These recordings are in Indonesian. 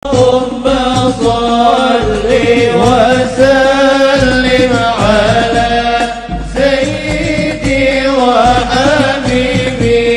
اللهم صل وسلم على سيدي وحبيبي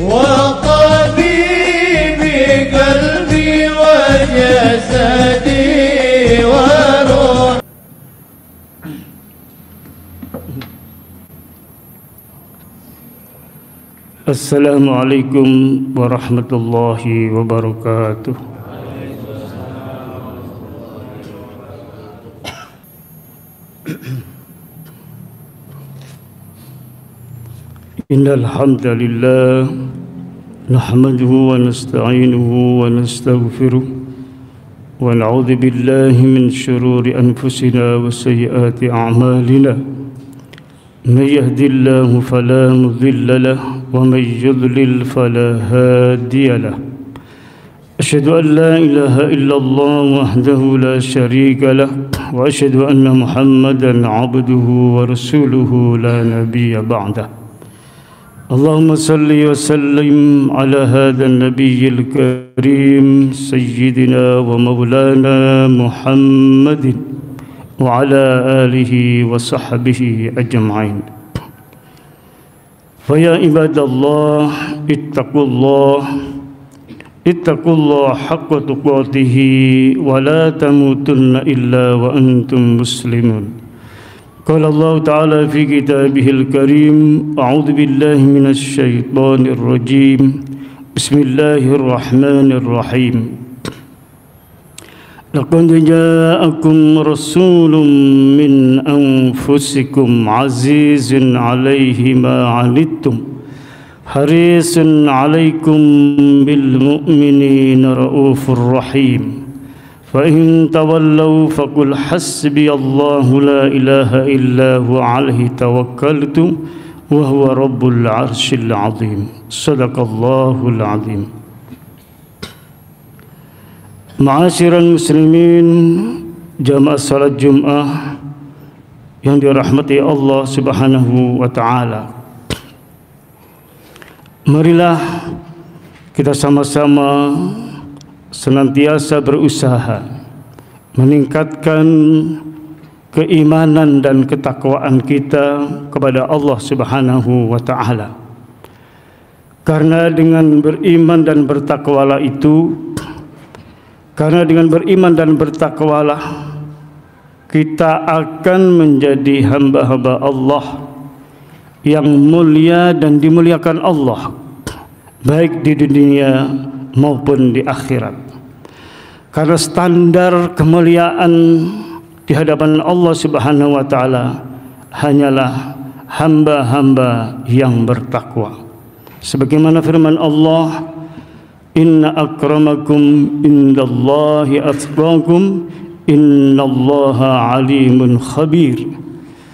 وطبيبي قلبي وجسدي وروحي. Assalamualaikum warahmatullahi wabarakatuh. Innal hamdalillah nahmaduhu wa nasta'inuhu wa nastaghfiruh wa na'udzu billahi min shururi anfusina wa sayyiati a'malina. May yahdihillahu fala mudilla lahu wa may yudlil fala hadiya lahu. Asyhadu an la ilaha illallah wahdahu la syarika lahu wa asyhadu anna Muhammadan 'abduhu wa rasuluhu la nabiyya ba'dahu. Allahumma salli wa sallim ala hadha an-nabiyyil karim sayyidina wa maulana Muhammadin wa ala alihi wa sahbihi ajma'in. Fa ya ibadallah ittaqullah haqqa tuqatih wa la tamutunna illa wa antum muslimun. Qala Allah Ta'ala fi kitabihil karim, a'udzu billahi minasy syaithanir rajim. Bismillahirrahmanirrahim. Laqad ja'akum rasulun min anfusikum azizun 'alaihi ma 'anittum harisun 'alaikum bil mu'minina raufur rahim. فإن تولوا فقل حسبي الله لا إله إلا هو عليه توكلت وهو رب العرش العظيم. صدق الله العظيم. Ma'asyiral muslimin, jamaah salat Jumat yang dirahmati Allah Subhanahu wa taala. Marilah kita sama-sama senantiasa berusaha meningkatkan keimanan dan ketakwaan kita kepada Allah Subhanahu wa taala. Karena dengan beriman dan bertakwalah kita akan menjadi hamba-hamba Allah yang mulia dan dimuliakan Allah baik di dunia maupun di akhirat. Karena standar kemuliaan di hadapan Allah Subhanahu wa taala hanyalah hamba-hamba yang bertakwa. Sebagaimana firman Allah, inna akramakum indallahi atqakum innallaha alimun khabir.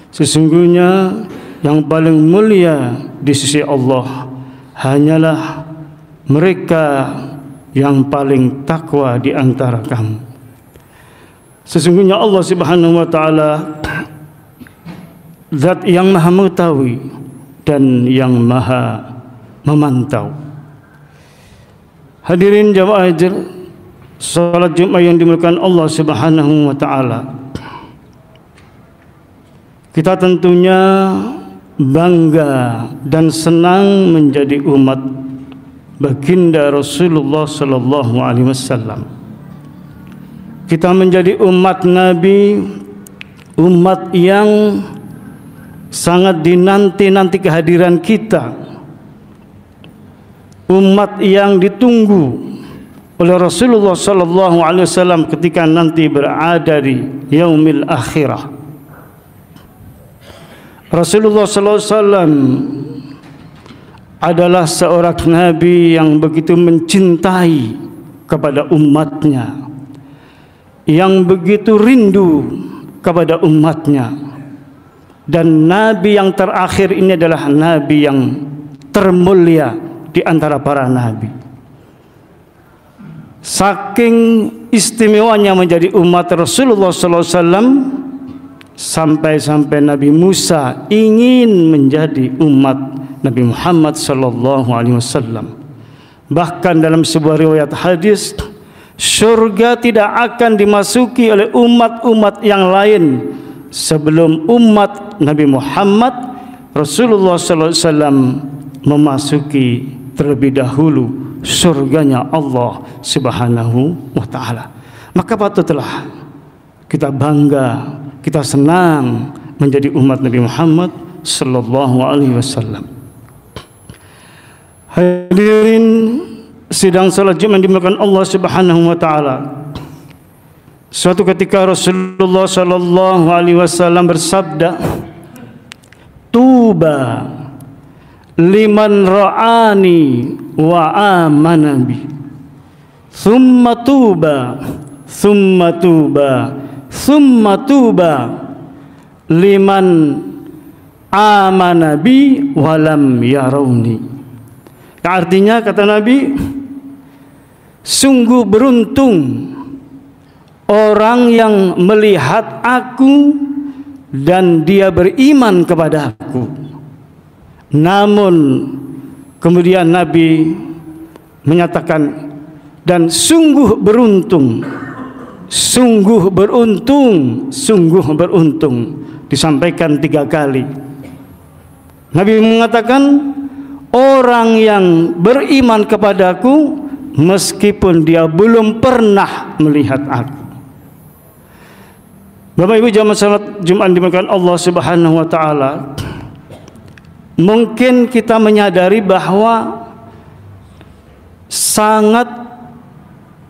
Sesungguhnya yang paling mulia di sisi Allah hanyalah mereka yang paling takwa di antara kamu. Sesungguhnya Allah Subhanahu wa taala zat yang maha mengetahui dan yang maha memantau. Hadirin jamaah salat Jumat yang dimuliakan Allah Subhanahu wa taala. Kita tentunya bangga dan senang menjadi umat baginda Rasulullah sallallahu alaihi wasallam. Kita menjadi umat Nabi, umat yang sangat dinanti-nanti kehadiran kita, umat yang ditunggu oleh Rasulullah sallallahu alaihi wasallam ketika nanti berada di yaumil akhirah. Rasulullah sallallahu alaihi wasallam adalah seorang nabi yang begitu mencintai kepada umatnya, yang begitu rindu kepada umatnya. Dan nabi yang terakhir ini adalah nabi yang termulia di antara para nabi. Saking istimewanya menjadi umat Rasulullah sallallahu alaihi wasallam, sampai-sampai Nabi Musa ingin menjadi umat Nabi Muhammad sallallahu alaihi wasallam. Bahkan dalam sebuah riwayat hadis Surga tidak akan dimasuki oleh umat-umat yang lain sebelum umat Nabi Muhammad Rasulullah SAW memasuki terlebih dahulu surganya Allah Subhanahu wa Ta'ala. Maka patutlah kita bangga, kita senang menjadi umat Nabi Muhammad sallallahu alaihi wasallam. Hadirin sidang salat Jumat dimuliakan Allah Subhanahu wa Ta'ala. Suatu ketika Rasulullah sallallahu alaihi wasallam bersabda, "Tuba liman ra'ani wa amana bi. Thumma tuba, thumma tuba, thumma tuba liman amana bi wa lam yarawni." Artinya kata Nabi, sungguh beruntung orang yang melihat aku dan dia beriman kepada aku. Namun kemudian Nabi menyatakan, dan sungguh beruntung, sungguh beruntung, sungguh beruntung. Disampaikan 3 kali. Nabi mengatakan, orang yang beriman kepadaku meskipun dia belum pernah melihat aku. Bapak Ibu jamaah salat Jumat dimuliakan Allah Subhanahu wa Ta'ala, mungkin kita menyadari bahwa sangat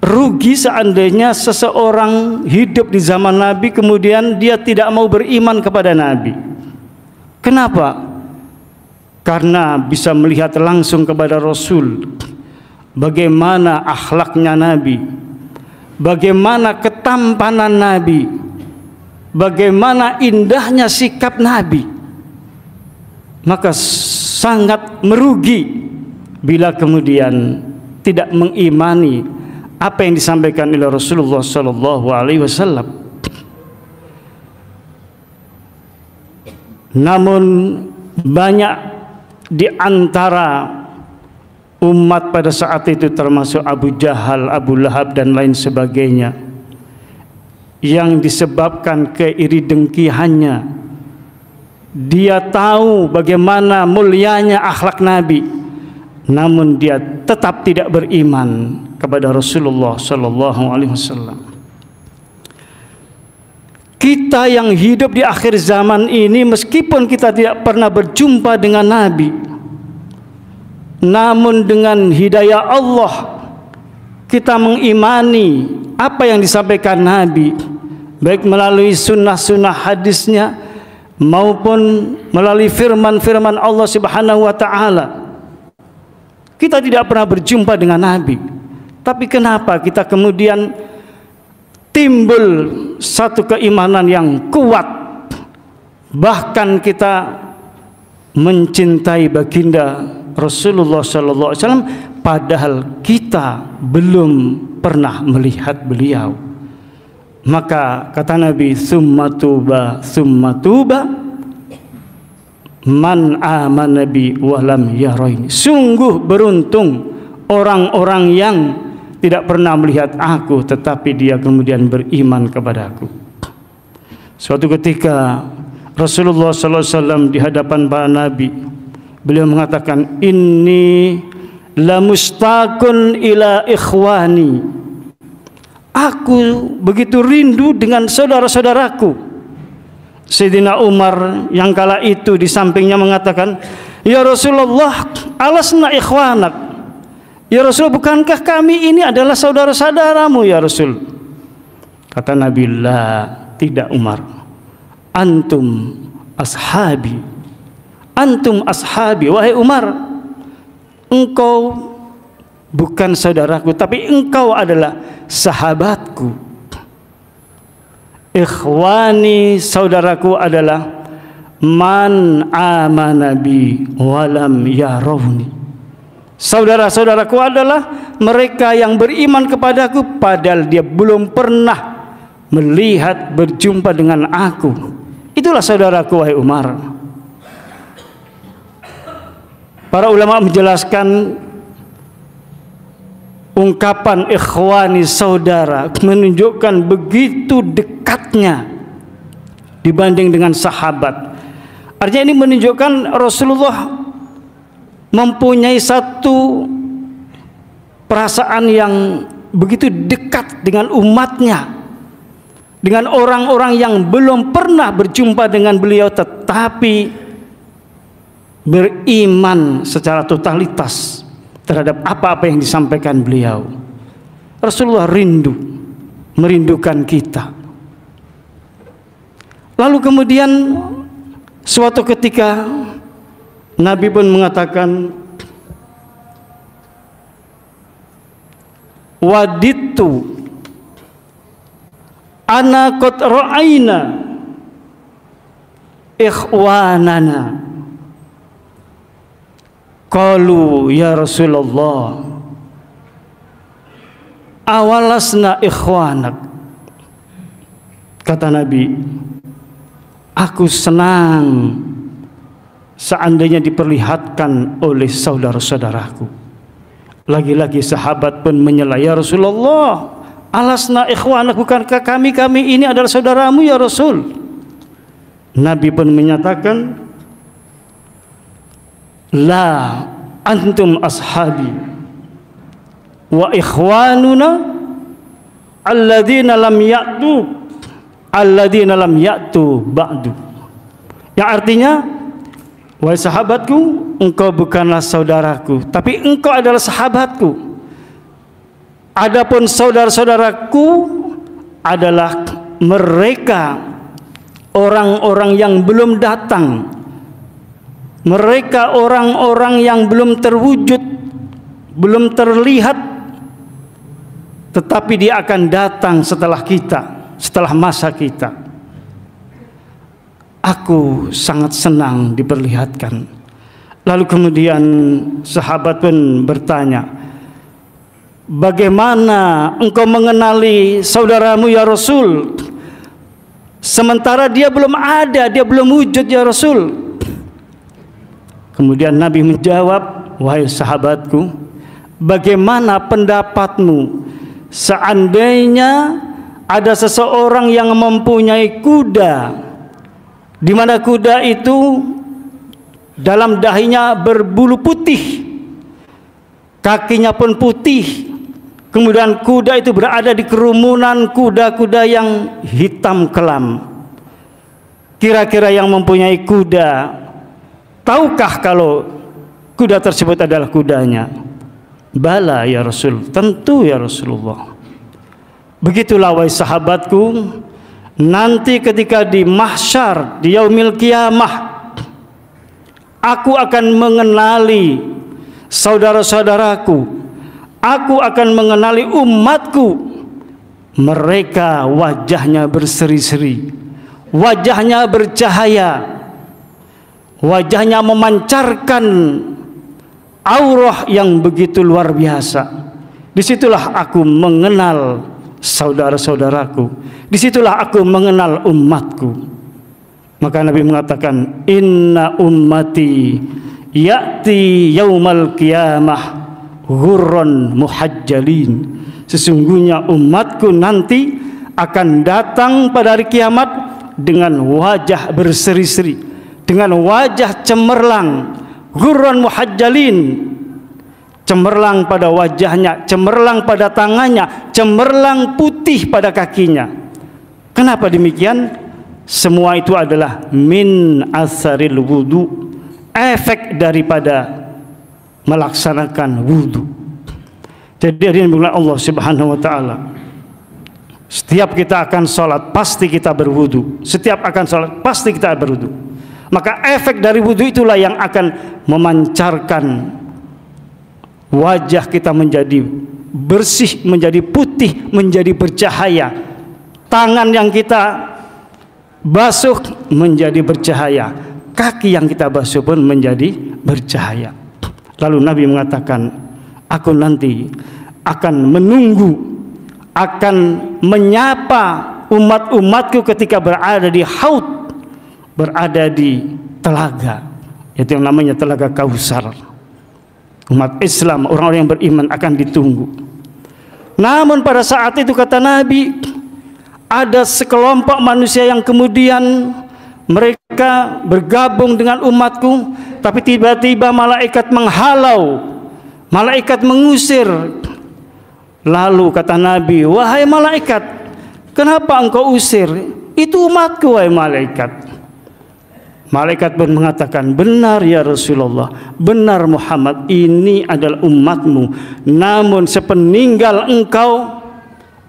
rugi seandainya seseorang hidup di zaman Nabi kemudian dia tidak mau beriman kepada Nabi. Kenapa? Karena bisa melihat langsung kepada Rasul bagaimana akhlaknya Nabi, bagaimana ketampanan Nabi, bagaimana indahnya sikap Nabi. Maka sangat merugi bila kemudian tidak mengimani apa yang disampaikan oleh Rasulullah sallallahu alaihi wasallam. Namun banyak di antara umat pada saat itu termasuk Abu Jahal, Abu Lahab dan lain sebagainya yang disebabkan keiri dengkiannya, dia tahu bagaimana mulianya akhlak Nabi, namun dia tetap tidak beriman kepada Rasulullah sallallahu alaihi wasallam. Kita yang hidup di akhir zaman ini, meskipun kita tidak pernah berjumpa dengan Nabi, namun dengan hidayah Allah kita mengimani apa yang disampaikan Nabi, baik melalui sunnah-sunnah hadisnya maupun melalui firman-firman Allah Subhanahu wa Ta'ala. Kita tidak pernah berjumpa dengan Nabi, tapi kenapa kita kemudian timbul satu keimanan yang kuat, bahkan kita mencintai baginda Rasulullah sallallahu alaihi wasallam padahal kita belum pernah melihat beliau. Maka kata Nabi, summa tuba man amana bi wa lam yaraini. Sungguh beruntung orang-orang yang tidak pernah melihat aku tetapi dia kemudian beriman kepada aku. Suatu ketika Rasulullah sallallahu alaihi wasallam di hadapan para nabi, beliau mengatakan, inni lamustaqun ila ikhwani. Aku begitu rindu dengan saudara-saudaraku. Sayyidina Umar yang kala itu di sampingnya mengatakan, ya Rasulullah, alasna ikhwanak. Ya Rasul, bukankah kami ini adalah saudara-saudaramu ya Rasul? Kata Nabi, la, tidak Umar. Antum ashabi. Antum ashabi. Wahai Umar, engkau bukan saudaraku, tapi engkau adalah sahabatku. Ikhwani, saudaraku adalah man amana bi walam yarawni. Saudara-saudaraku adalah mereka yang beriman kepadaku padahal dia belum pernah melihat, berjumpa dengan aku. Itulah saudaraku wahai Umar. Para ulama menjelaskan ungkapan ikhwani saudara menunjukkan begitu dekatnya dibanding dengan sahabat. Artinya ini menunjukkan Rasulullah mempunyai satu perasaan yang begitu dekat dengan umatnya, dengan orang-orang yang belum pernah berjumpa dengan beliau tetapi beriman secara totalitas terhadap apa-apa yang disampaikan beliau. Rasulullah merindukan kita. Lalu kemudian suatu ketika Nabi pun mengatakan, waditu ana qad ra'aina ikhwanana. Qalu ya Rasulullah awalasna ikhwanak. Kata Nabi, aku senang seandainya diperlihatkan oleh saudara-saudaraku. Lagi-lagi sahabat pun menyela, ya Rasulullah, alasna ikhwanak, bukankah kami ini adalah saudaramu ya Rasul? Nabi pun menyatakan, la antum ashabi wa ikhwanuna alladzina lam ya'tu ba'du. Yang artinya, wahai sahabatku, engkau bukanlah saudaraku, tapi engkau adalah sahabatku. Adapun saudara-saudaraku adalah mereka orang-orang yang belum datang, mereka orang-orang yang belum terwujud, belum terlihat, tetapi dia akan datang setelah kita, setelah masa kita. Aku sangat senang diperlihatkan. Lalu kemudian sahabat pun bertanya, bagaimana engkau mengenali saudaramu ya Rasul, sementara dia belum ada, dia belum wujud ya Rasul? Kemudian Nabi menjawab, wahai sahabatku, bagaimana pendapatmu seandainya ada seseorang yang mempunyai kuda, di mana kuda itu dalam dahinya berbulu putih, kakinya pun putih, kemudian kuda itu berada di kerumunan kuda-kuda yang hitam kelam. Kira-kira yang mempunyai kuda, tahukah kalau kuda tersebut adalah kudanya? Bala ya Rasul, tentu ya Rasulullah. Begitulah wahai sahabatku, nanti ketika di mahsyar, di yaumil kiamah, aku akan mengenali saudara-saudaraku, aku akan mengenali umatku. Mereka wajahnya berseri-seri, wajahnya bercahaya, wajahnya memancarkan aurah yang begitu luar biasa. Disitulah aku mengenal saudara-saudaraku, disitulah aku mengenal umatku. Maka Nabi mengatakan, inna ummati ya'ti yaumal qiyamah ghurran muhajjalin. Sesungguhnya umatku nanti akan datang pada hari kiamat dengan wajah berseri-seri, dengan wajah cemerlang, ghurran muhajjalin, cemerlang pada wajahnya, cemerlang pada tangannya, cemerlang putih pada kakinya. Kenapa demikian? Semua itu adalah min asaril wudu, efek daripada melaksanakan wudu. Jadi hadirin Allah Subhanahu wa taala, setiap kita akan sholat pasti kita berwudu, setiap akan sholat pasti kita berwudu. Maka efek dari wudu itulah yang akan memancarkan wajah kita menjadi bersih, menjadi putih, menjadi bercahaya. Tangan yang kita basuh menjadi bercahaya, kaki yang kita basuh pun menjadi bercahaya. Lalu Nabi mengatakan, aku nanti akan menunggu, akan menyapa umat-umatku ketika berada di haud, berada di telaga, yaitu yang namanya telaga Kausar. Umat Islam, orang-orang yang beriman akan ditunggu. Namun pada saat itu kata Nabi, ada sekelompok manusia yang kemudian mereka bergabung dengan umatku, tapi tiba-tiba malaikat menghalau, malaikat mengusir. Lalu kata Nabi, wahai malaikat, kenapa engkau usir? Itu umatku wahai malaikat. Malaikat pun mengatakan, benar ya Rasulullah, benar Muhammad, ini adalah umatmu. Namun sepeninggal engkau,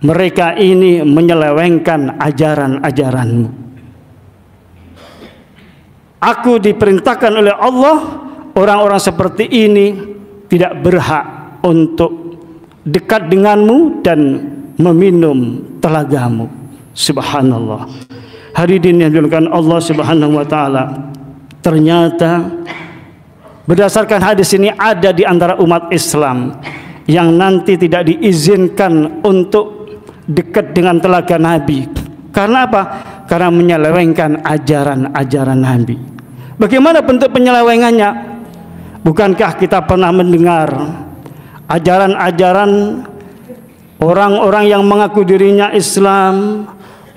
mereka ini menyelewengkan ajaran-ajaranmu. Aku diperintahkan oleh Allah, orang-orang seperti ini tidak berhak untuk dekat denganmu dan meminum telagamu. Subhanallah. Hadirin yang dimuliakan Allah Subhanahu wa taala, ternyata berdasarkan hadis ini ada di antara umat Islam yang nanti tidak diizinkan untuk dekat dengan telaga Nabi. Karena apa? Karena menyelewengkan ajaran-ajaran Nabi. Bagaimana bentuk penyelewengannya? Bukankah kita pernah mendengar ajaran-ajaran orang-orang yang mengaku dirinya Islam,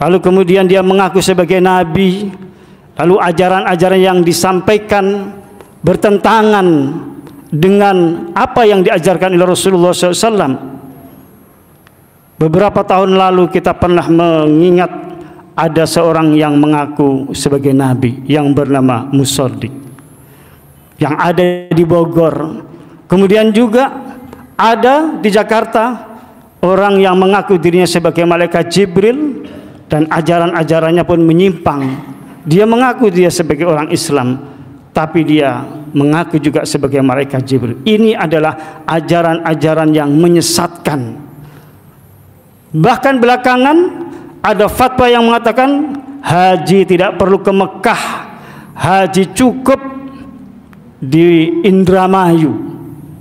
lalu kemudian dia mengaku sebagai nabi, lalu ajaran-ajaran yang disampaikan bertentangan dengan apa yang diajarkan oleh Rasulullah SAW. Beberapa tahun lalu kita pernah mengingat ada seorang yang mengaku sebagai nabi yang bernama Musordi, yang ada di Bogor. Kemudian juga ada di Jakarta orang yang mengaku dirinya sebagai malaikat Jibril, dan ajaran-ajarannya pun menyimpang. Dia mengaku dia sebagai orang Islam, tapi dia mengaku juga sebagai malaikat Jibril. Ini adalah ajaran-ajaran yang menyesatkan. Bahkan belakangan ada fatwa yang mengatakan haji tidak perlu ke Mekah, haji cukup di Indramayu.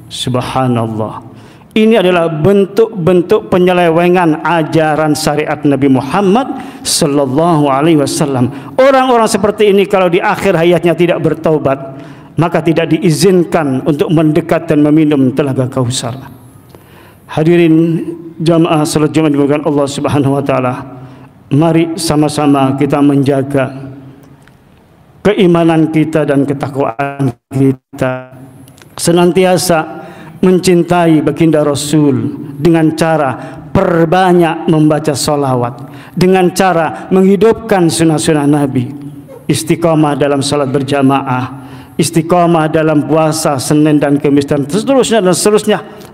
Subhanallah. Ini adalah bentuk-bentuk penyelewengan ajaran syariat Nabi Muhammad sallallahu alaihi wasallam. Orang-orang seperti ini kalau di akhir hayatnya tidak bertaubat, maka tidak diizinkan untuk mendekat dan meminum telaga Kausar. Hadirin jamaah salat Jumat dimuliakan Allah Subhanahu wa taala. Mari sama-sama kita menjaga keimanan kita dan ketakwaan kita, senantiasa mencintai baginda Rasul dengan cara perbanyak membaca sholawat, dengan cara menghidupkan sunnah-sunnah Nabi, istiqomah dalam salat berjamaah, istiqomah dalam puasa Senin dan Kamis dan seterusnya,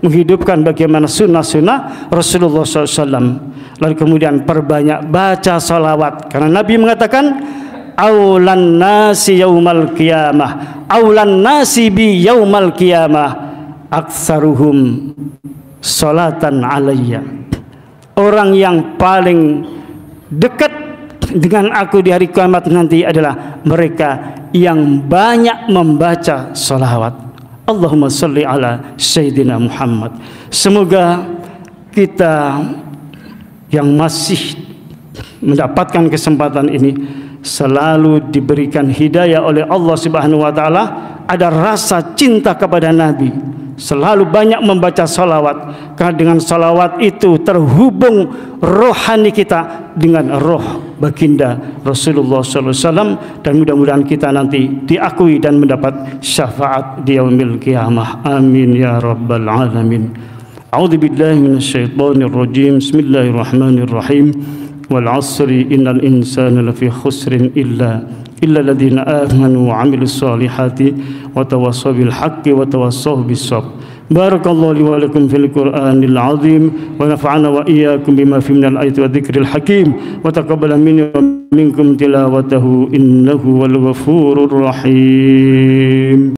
menghidupkan bagaimana sunnah-sunnah Rasulullah SAW. Lalu kemudian perbanyak baca sholawat, karena Nabi mengatakan aulan nasi yaumal qiyamah, aulan nasi bi yaumal qiyamah aktsaruhum sholatan alayya. Orang yang paling dekat dengan aku di hari kiamat nanti adalah mereka yang banyak membaca sholawat. Allahumma salli ala Sayyidina Muhammad. Semoga kita yang masih mendapatkan kesempatan ini selalu diberikan hidayah oleh Allah Subhanahu wa taala, ada rasa cinta kepada Nabi, selalu banyak membaca salawat, karena dengan salawat itu terhubung rohani kita dengan roh baginda Rasulullah SAW, dan mudah-mudahan kita nanti diakui dan mendapat syafaat di yaumil qiyamah. Amin ya rabbal alamin. A'udzu billahi minasyaitonir rajim. Bismillahirrahmanirrahim. Wal 'asri innal insana lafi khusrin illa الذين آمنوا وعملوا الصالحات وتواصوا بالحق وتواصوا بالصبر. بارك الله لي ولكم في القرآن العظيم ونفعنا وإياكم بما فيه من الآيات والذكر الحكيم وتقبل مني ومنكم تلاوته إنه هو الغفور الرحيم.